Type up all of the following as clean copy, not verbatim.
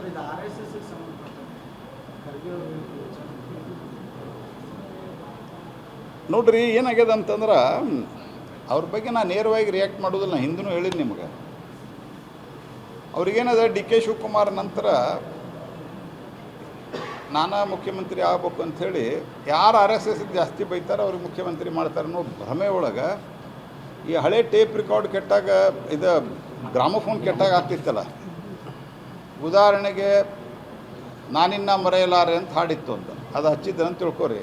Sir ಇದು RSS ಗೆ ಸಂಬಂಧಪಟ್ಟಂತೆ ಖರ್ಗೆ ಅವರು ನೋಡ್ರಿ ಏನಾಗ್ಯದ ಅಂತಂದ್ರೆ ಅವ್ರ ಬಗ್ಗೆ ನಾನು ನೇರವಾಗಿ ರಿಯಾಕ್ಟ್ ಮಾಡೋದಿಲ್ಲ. ನಾನು ಹಿಂದೂ ಹೇಳಿದ್ದು ನಿಮಗೆ. ಅವ್ರಿಗೇನದ ಡಿ ಕೆ ಶಿವಕುಮಾರ್ ನಂತರ ನಾನಾ ಮುಖ್ಯಮಂತ್ರಿ ಆಗ್ಬೇಕು ಅಂಥೇಳಿ ಯಾರು RSS ಜಾಸ್ತಿ ಬೈತಾರೆ ಅವ್ರಿಗೆ ಮುಖ್ಯಮಂತ್ರಿ ಮಾಡ್ತಾರೆ ಅನ್ನೋ ಭ್ರಮೆ ಒಳಗೆ ಈ ಹಳೆ ಟೇಪ್ ರೆಕಾರ್ಡ್ ಕೆಟ್ಟಾಗ ಇದು ಗ್ರಾಮೋಫೋನ್ ಕೆಟ್ಟಾಗ ಆಗ್ತಿತ್ತಲ್ಲ. ಉದಾಹರಣೆಗೆ ನಾನಿನ್ನ ಮರೆಯಲಾರೆ ಅಂತ ಹಾಡಿತ್ತು ಅಂತ ಅದು ಹಚ್ಚಿದ್ದಂತ ತಿಳ್ಕೊರಿ.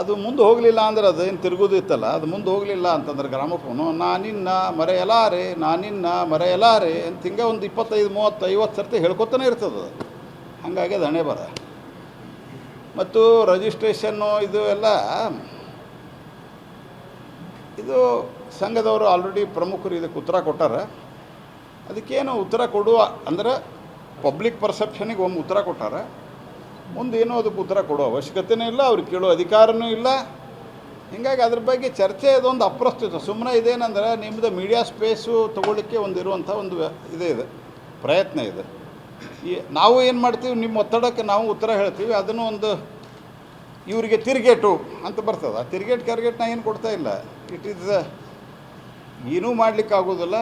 ಅದು ಮುಂದೆ ಹೋಗಲಿಲ್ಲ ಅಂದ್ರೆ ಅದು ಏನು ತಿರುಗೋದು ಇತ್ತಲ್ಲ, ಅದು ಮುಂದೆ ಹೋಗಲಿಲ್ಲ ಅಂತಂದ್ರೆ ಗ್ರಾಮೋಫೋನು ನಾನಿನ್ನ ಮರೆಯಲಾರೆ ನಾನಿನ್ನ ಮರೆಯಲಾರೆ ಅಂತ ಹಿಂಗೆ ಒಂದು 25, 30, 50 ಸರ್ತಿ ಹೇಳ್ಕೊತಾನೆ ಇರ್ತದೆ. ಹಾಗಾಗಿ ಅದು ಹಣೆ ಬರ. ಮತ್ತು ರಿಜಿಸ್ಟ್ರೇಷನ್ನು ಇದು ಎಲ್ಲ ಇದು ಸಂಘದವರು ಆಲ್ರೆಡಿ ಪ್ರಮುಖರು ಇದಕ್ಕೆ ಉತ್ತರ ಕೊಟ್ಟಾರ. ಅದಕ್ಕೇನು ಉತ್ತರ ಕೊಡುವ ಅಂದರೆ ಪಬ್ಲಿಕ್ ಪರ್ಸೆಪ್ಷನಿಗೆ ಒಮ್ಮೆ ಉತ್ತರ ಕೊಟ್ಟಾರ. ಮುಂದೇನೋ ಅದಕ್ಕೆ ಉತ್ತರ ಕೊಡೋ ಅವಶ್ಯಕತೆಯೂ ಇಲ್ಲ, ಅವ್ರಿಗೆ ಕೇಳೋ ಅಧಿಕಾರನೂ ಇಲ್ಲ. ಹೀಗಾಗಿ ಅದ್ರ ಬಗ್ಗೆ ಚರ್ಚೆ ಇದೊಂದು ಅಪ್ರಸ್ತುತ. ಸುಮ್ಮನೆ ಇದೇನಂದ್ರೆ ನಿಮ್ಮದು ಮೀಡಿಯಾ ಸ್ಪೇಸು ತೊಗೊಳ್ಳಿಕ್ಕೆ ಒಂದಿರುವಂಥ ಒಂದು ಇದೆ ಪ್ರಯತ್ನ ಇದೆ. ನಾವು ಏನು ಮಾಡ್ತೀವಿ, ನಿಮ್ಮ ಒತ್ತಡಕ್ಕೆ ನಾವು ಉತ್ತರ ಹೇಳ್ತೀವಿ. ಅದನ್ನು ಒಂದು ಇವರಿಗೆ ತಿರುಗೇಟು ಅಂತ ಬರ್ತದೆ. ಆ ತಿರುಗೇಟ್ ನಾ ಏನು ಕೊಡ್ತಾ ಇಲ್ಲ. ಇಟ್ ಈಸ್ ಏನೂ ಮಾಡಲಿಕ್ಕಾಗೋದಿಲ್ಲ.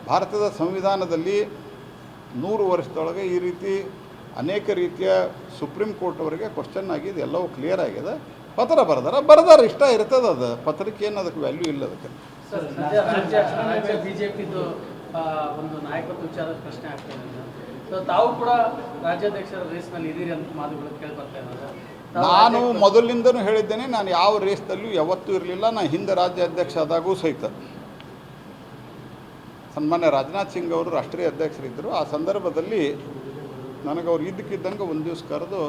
ಭಾರತದ ಸಂವಿಧಾನದಲ್ಲಿ 100 ವರ್ಷದೊಳಗೆ ಈ ರೀತಿ ಅನೇಕ ರೀತಿಯ ಸುಪ್ರೀಂ ಕೋರ್ಟ್ವರೆಗೆ ಕ್ವಶನ್ ಆಗಿದೆ, ಎಲ್ಲವೂ ಕ್ಲಿಯರ್ ಆಗಿದೆ. ಪತ್ರ ಬರೆದಾರ ಇಷ್ಟ ಇರ್ತದೆ. ಅದು ಪತ್ರಕ್ಕೆ ಏನು ಅದಕ್ಕೆ ವ್ಯಾಲ್ಯೂ ಇಲ್ಲ. ಅದಕ್ಕೆ ಬಿಜೆಪಿದು ಒಂದು ನಾಯಕತ್ವ ವಿಚಾರದ ಪ್ರಶ್ನೆ ಆಗ್ತಾ ಇದೆ. ತಾವು ಕೂಡ ರಾಜ್ಯಾಧ್ಯಕ್ಷರ ರೇಸ್ನಲ್ಲಿ ಇದೀರಿ ಅಂತ ಮಾತುಗಳು ಕೇಳ್ಬರ್ತಾ ಇದ್ದಾರೆ. ನಾನು ಮೊದಲಿಂದನೂ ಹೇಳಿದ್ದೇನೆ, ನಾನು ಯಾವ ರೇಸ್ದಲ್ಲೂ ಯಾವತ್ತೂ ಇರಲಿಲ್ಲ. ನಾನು ಹಿಂದೆ ರಾಜ್ಯಾಧ್ಯಕ್ಷ ಆದಾಗೂ ಸಹಿತ ಸನ್ಮಾನ್ಯ ರಾಜನಾಥ್ ಸಿಂಗ್ ಅವರು ರಾಷ್ಟ್ರೀಯ ಅಧ್ಯಕ್ಷರಿದ್ದರು. ಆ ಸಂದರ್ಭದಲ್ಲಿ ನನಗೆ ಅವ್ರು ಇದ್ದಕ್ಕಿದ್ದಂಗೆ ಒಂದು ದಿವಸ ಕರೆದು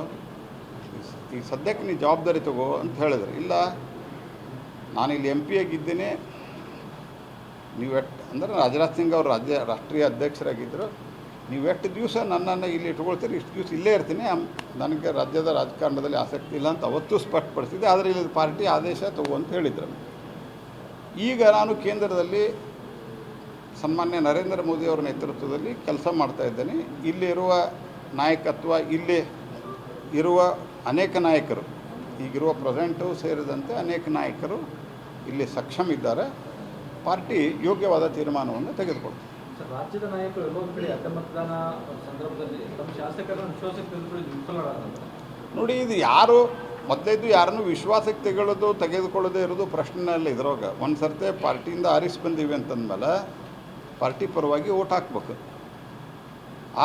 ಈ ಸದ್ಯಕ್ಕೆ ನೀ ಜವಾಬ್ದಾರಿ ತಗೋ ಅಂತ ಹೇಳಿದ್ರು. ಇಲ್ಲ, ನಾನಿಲ್ಲಿ MP ಆಗಿದ್ದೇನೆ, ನೀವು ಅಂದರೆ ರಾಜನಾಥ್ ಸಿಂಗ್ ಅವರು ರಾಷ್ಟ್ರೀಯ ಅಧ್ಯಕ್ಷರಾಗಿದ್ದರು. ನೀವು ಎಷ್ಟು ದಿವಸ ನನ್ನನ್ನು ಇಲ್ಲಿ ಇಟ್ಕೊಳ್ತೀರಿ, ಇಷ್ಟು ದಿವಸ ಇಲ್ಲೇ ಇರ್ತೀನಿ, ನನಗೆ ರಾಜ್ಯದ ರಾಜಕಾರಣದಲ್ಲಿ ಆಸಕ್ತಿ ಇಲ್ಲ ಅಂತ ಅವತ್ತೂ ಸ್ಪಷ್ಟಪಡಿಸಿದ್ದೆ. ಆದರೆ ಇಲ್ಲಿ ಪಾರ್ಟಿ ಆದೇಶ ತಗೋ ಅಂತ ಹೇಳಿದರು. ಈಗ ನಾನು ಕೇಂದ್ರದಲ್ಲಿ ಸನ್ಮಾನ್ಯ ನರೇಂದ್ರ ಮೋದಿ ಅವರ ನೇತೃತ್ವದಲ್ಲಿ ಕೆಲಸ ಮಾಡ್ತಾ ಇದ್ದೇನೆ. ಇಲ್ಲಿರುವ ನಾಯಕತ್ವ, ಇಲ್ಲಿ ಇರುವ ಅನೇಕ ನಾಯಕರು, ಈಗಿರುವ ಪ್ರೆಸಿಡೆಂಟು ಸೇರಿದಂತೆ ಅನೇಕ ನಾಯಕರು ಇಲ್ಲಿ ಸಕ್ಷಮ ಇದ್ದಾರೆ. ಪಾರ್ಟಿ ಯೋಗ್ಯವಾದ ತೀರ್ಮಾನವನ್ನು ತೆಗೆದುಕೊಳ್ತಾರೆ. ರಾಜ್ಯದ ನಾಯಕರು ಎಲ್ಲೊಂದು ಕಡೆ ಅಸಮಾಧಾನ ಸಂದರ್ಭದಲ್ಲಿ ತಮ್ಮ ಶಾಸಕರನ್ನು ವಿಶ್ವಾಸಕ್ಕೆ ತೆಗೆದುಕೊಳ್ಳಿ ವಿಫಲರಾದಂತೆ ನೋಡಿ. ಇದು ಯಾರು ಮೊದಲೇದು ಯಾರನ್ನು ವಿಶ್ವಾಸಕ್ಕೆ ತೆಗೆದುಕೊಳ್ಳೋದೇ ಇರೋದು ಪ್ರಶ್ನೆಯಲ್ಲಿ. ಇದ್ರೊಳಗೆ ಒಂದು ಸರ್ತೆ ಪಾರ್ಟಿಯಿಂದ ಆರಿಸಿ ಬಂದೀವಿ ಅಂತಂದಮೇಲೆ ಪಾರ್ಟಿ ಪರವಾಗಿ ಓಟ್ ಹಾಕ್ಬೇಕು.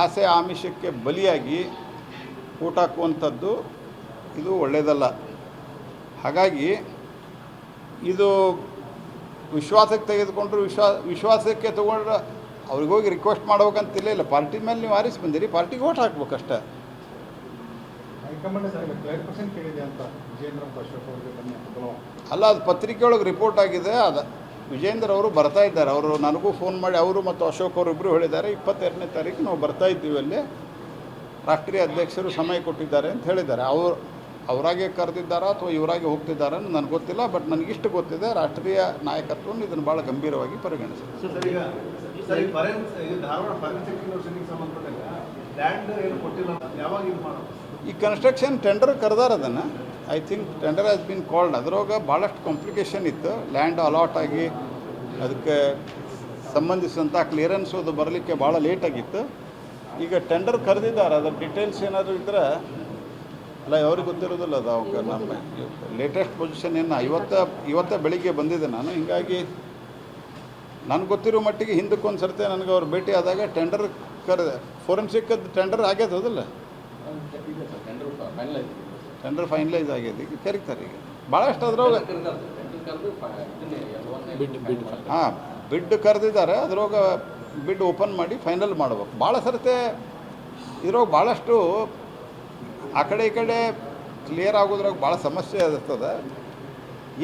ಆಸೆ ಆಮಿಷಕ್ಕೆ ಬಲಿಯಾಗಿ ಓಟ್ ಹಾಕುವಂಥದ್ದು ಇದು ಒಳ್ಳೆಯದಲ್ಲ. ಹಾಗಾಗಿ ಇದು ವಿಶ್ವಾಸಕ್ಕೆ ತೆಗೆದುಕೊಂಡ್ರು ವಿಶ್ವಾಸಕ್ಕೆ ತೊಗೊಂಡ್ರೆ ಅವ್ರಿಗೋಗಿ ರಿಕ್ವೆಸ್ಟ್ ಮಾಡ್ಬೇಕಂತಿಲ್ಲ. ಇಲ್ಲ, ಪಾರ್ಟಿ ಮೇಲೆ ನೀವು ಆರಿಸಿ ಬಂದಿರಿ, ಪಾರ್ಟಿಗೆ ಓಟ್ ಹಾಕ್ಬೇಕಷ್ಟೇ. ಅಲ್ಲ, ಅದು ಪತ್ರಿಕೆ ಒಳಗೆ ರಿಪೋರ್ಟ್ ಆಗಿದೆ. ಅದು ವಿಜೇಂದ್ರ ಅವರು ಬರ್ತಾ ಇದ್ದಾರೆ. ಅವರು ನನಗೂ ಫೋನ್ ಮಾಡಿ ಅವರು ಮತ್ತು ಅಶೋಕ್ ಅವರು ಇಬ್ಬರು ಹೇಳಿದ್ದಾರೆ, 22ನೇ ತಾರೀಕು ನಾವು ಬರ್ತಾ ಇದ್ದೀವಿ, ಅಲ್ಲಿ ರಾಷ್ಟ್ರೀಯ ಅಧ್ಯಕ್ಷರು ಸಮಯ ಕೊಟ್ಟಿದ್ದಾರೆ ಅಂತ ಹೇಳಿದ್ದಾರೆ. ಅವರಾಗೆ ಕರೆದಿದ್ದಾರಾ ಅಥವಾ ಇವರಾಗೆ ಹೋಗ್ತಿದ್ದಾರಾ ನನಗೆ ಗೊತ್ತಿಲ್ಲ. ಬಟ್ ನನಗಿಷ್ಟು ಗೊತ್ತಿದೆ, ರಾಷ್ಟ್ರೀಯ ನಾಯಕತ್ವವನ್ನು ಇದನ್ನು ಭಾಳ ಗಂಭೀರವಾಗಿ ಪರಿಗಣಿಸಿದೆ. ಈ ಕನ್ಸ್ಟ್ರಕ್ಷನ್ ಟೆಂಡರ್ ಕರೆದಾರ. ಅದನ್ನು I think tender has been called. ಅದ್ರೊಳಗೆ ಭಾಳಷ್ಟು ಕಾಂಪ್ಲಿಕೇಶನ್ ಇತ್ತು. ಲ್ಯಾಂಡ್ ಅಲಾಟ್ ಆಗಿ ಅದಕ್ಕೆ ಸಂಬಂಧಿಸಿದಂಥ ಕ್ಲಿಯರೆನ್ಸ್ ಅದು ಬರಲಿಕ್ಕೆ ಭಾಳ ಲೇಟಾಗಿತ್ತು. ಈಗ ಟೆಂಡರ್ ಕರೆದಿದ್ದಾರೆ. ಅದರ ಡೀಟೇಲ್ಸ್ ಏನಾದರೂ ಇದ್ದರೆ ಅಲ್ಲ, ಅವ್ರಿಗೆ ಗೊತ್ತಿರೋದಿಲ್ಲ. ಅದು ಅವಾಗ ನಮ್ಮ ಲೇಟೆಸ್ಟ್ ಪೊಸಿಷನ್ ಏನು ಇವತ್ತೇ ಬೆಳಿಗ್ಗೆ ಬಂದಿದ್ದೆ ನಾನು. ಹೀಗಾಗಿ ನನಗೆ ಗೊತ್ತಿರೋ ಮಟ್ಟಿಗೆ ಹಿಂದಕ್ಕೊಂದು ಸರ್ತಿ ನನಗೆ ಅವ್ರು ಭೇಟಿ ಆದಾಗ ಟೆಂಡರ್ ಕರೆದೆ. ಫೋರೆನ್ಸಿಕ್ಕದ್ದು ಟೆಂಡರ್ ಆಗ್ಯದಲ್ಲ, ಟೆಂಡರ್ ಫೈನಲೈಸ್ ಆಗ್ಯದ. ಈಗ ಕರೀತಾರೆ. ಈಗ ಭಾಳಷ್ಟು ಅದ್ರೊಳಗೆ ಬಿಡ್ ಕರೆದಿದ್ದಾರೆ. ಅದ್ರೊಳಗೆ ಬಿಡ್ ಓಪನ್ ಮಾಡಿ ಫೈನಲ್ ಮಾಡ್ಬೇಕು. ಭಾಳ ಸರ್ತೆ ಇದ್ರೊಳಗೆ ಭಾಳಷ್ಟು ಆ ಕಡೆ ಈ ಕಡೆ ಕ್ಲಿಯರ್ ಆಗೋದ್ರಾಗ ಭಾಳ ಸಮಸ್ಯೆ ಇರ್ತದೆ.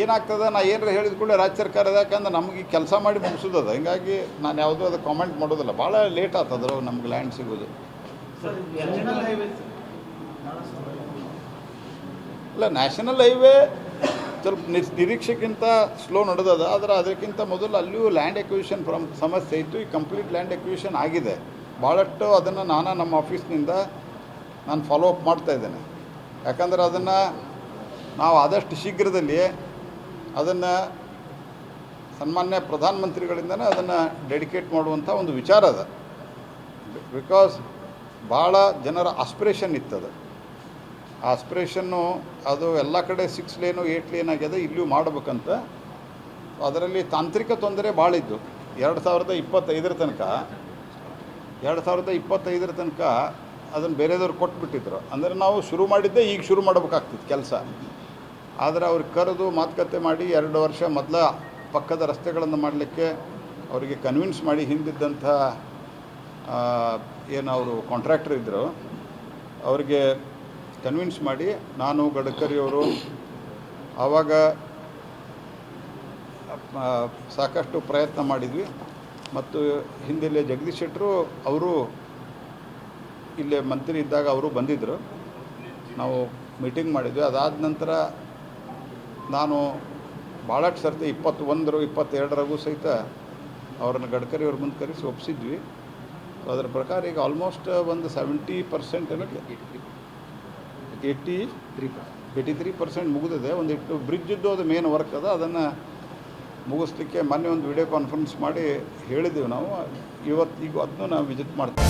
ಏನಾಗ್ತದೆ, ನಾ ಏನಾರು ಹೇಳಿದ ಕೂಡ ರಾಜ್ಯ ಸರ್ಕಾರ ಯಾಕಂದ್ರೆ ನಮಗೆ ಕೆಲಸ ಮಾಡಿ ಮುಗಿಸೋದದ. ಹಿಂಗಾಗಿ ನಾನು ಯಾವುದೂ ಅದು ಕಾಮೆಂಟ್ ಮಾಡೋದಿಲ್ಲ. ಭಾಳ ಲೇಟ್ ಆಗ್ತದೆ ನಮ್ಗೆ ಲ್ಯಾಂಡ್ ಸಿಗೋದು. ಇಲ್ಲ, ನ್ಯಾಷನಲ್ ಹೈವೇ ಸ್ವಲ್ಪ ನಿರೀಕ್ಷೆಗಿಂತ ಸ್ಲೋ ನಡೆದದ. ಆದರೆ ಅದಕ್ಕಿಂತ ಮೊದಲು ಅಲ್ಲಿಯೂ ಲ್ಯಾಂಡ್ ಎಕ್ವಿಷನ್ ಸಮಸ್ಯೆ ಇತ್ತು. ಈ ಕಂಪ್ಲೀಟ್ ಲ್ಯಾಂಡ್ ಎಕ್ವಿಷನ್ ಆಗಿದೆ. ಭಾಳಷ್ಟು ಅದನ್ನು ನಮ್ಮ ಆಫೀಸ್ನಿಂದ ನಾನು ಫಾಲೋ ಅಪ್ ಮಾಡ್ತಾಯಿದ್ದೇನೆ. ಯಾಕಂದರೆ ಅದನ್ನು ನಾವು ಆದಷ್ಟು ಶೀಘ್ರದಲ್ಲಿ ಅದನ್ನು ಸನ್ಮಾನ್ಯ ಪ್ರಧಾನಮಂತ್ರಿಗಳಿಂದನೇ ಅದನ್ನು ಡೆಡಿಕೇಟ್ ಮಾಡುವಂಥ ಒಂದು ವಿಚಾರ ಅದ. ಬಿಕಾಸ್ ಭಾಳ ಜನರ ಆಸ್ಪಿರೇಷನ್ ಇತ್ತದು. ಆ ಆಸ್ಪಿರೇಷನ್ನು ಅದು ಎಲ್ಲ ಕಡೆ 6 ಲೇನು 8 ಲೇನ್ ಆಗ್ಯದ, ಇಲ್ಲೂ ಮಾಡಬೇಕಂತ. ಅದರಲ್ಲಿ ತಾಂತ್ರಿಕ ತೊಂದರೆ ಭಾಳ ಇದ್ದು 2025 ತನಕ ಅದನ್ನು ಬೇರೆದವ್ರು ಕೊಟ್ಬಿಟ್ಟಿದ್ರು. ಅಂದರೆ ನಾವು ಶುರು ಮಾಡಿದ್ದೆ ಈಗ ಶುರು ಮಾಡಬೇಕಾಗ್ತಿತ್ತು ಕೆಲಸ. ಆದರೆ ಅವ್ರಿಗೆ ಕರೆದು ಮಾತುಕತೆ ಮಾಡಿ 2 ವರ್ಷ ಮೊದಲ ಪಕ್ಕದ ರಸ್ತೆಗಳನ್ನು ಮಾಡಲಿಕ್ಕೆ ಅವರಿಗೆ ಕನ್ವಿನ್ಸ್ ಮಾಡಿ, ಹಿಂದಿದ್ದಂಥ ಏನು ಅವರು ಕಾಂಟ್ರಾಕ್ಟರ್ ಇದ್ದರು ಅವರಿಗೆ ಕನ್ವಿನ್ಸ್ ಮಾಡಿ ನಾನು ಗಡ್ಕರಿಯವರು ಆವಾಗ ಸಾಕಷ್ಟು ಪ್ರಯತ್ನ ಮಾಡಿದ್ವಿ. ಮತ್ತು ಹಿಂದೆಲ್ಲೇ ಜಗದೀಶ್ ಶೆಟ್ಟರು ಅವರು ಇಲ್ಲೇ ಮಂತ್ರಿ ಇದ್ದಾಗ ಅವರು ಬಂದಿದ್ದರು, ನಾವು ಮೀಟಿಂಗ್ ಮಾಡಿದ್ವಿ. ಅದಾದ ನಂತರ ನಾನು ಭಾಳಷ್ಟು ಸರ್ತಿ 21 22 ಸಹಿತ ಅವ್ರನ್ನ ಗಡ್ಕರಿ ಅವ್ರ ಮುಂದೆ ಕರೆಸಿ ಒಪ್ಪಿಸಿದ್ವಿ. ಸೊ ಅದರ ಪ್ರಕಾರ ಈಗ ಆಲ್ಮೋಸ್ಟ್ ಒಂದು 70% 83% ಮುಗಿದಿದೆ. ಒಂದು ಇಟ್ಟು ಬ್ರಿಡ್ಜಿದ್ದು ಅದು ಮೇನ್ ವರ್ಕ್ ಅದ, ಅದನ್ನು ಮುಗಿಸ್ಲಿಕ್ಕೆ ಮೊನ್ನೆ ಒಂದು ವಿಡಿಯೋ ಕಾನ್ಫರೆನ್ಸ್ ಮಾಡಿ ಹೇಳಿದ್ದೀವಿ ನಾವು. ಈಗ ಅದನ್ನು ನಾವು ವಿಸಿಟ್ ಮಾಡ್ತೀವಿ.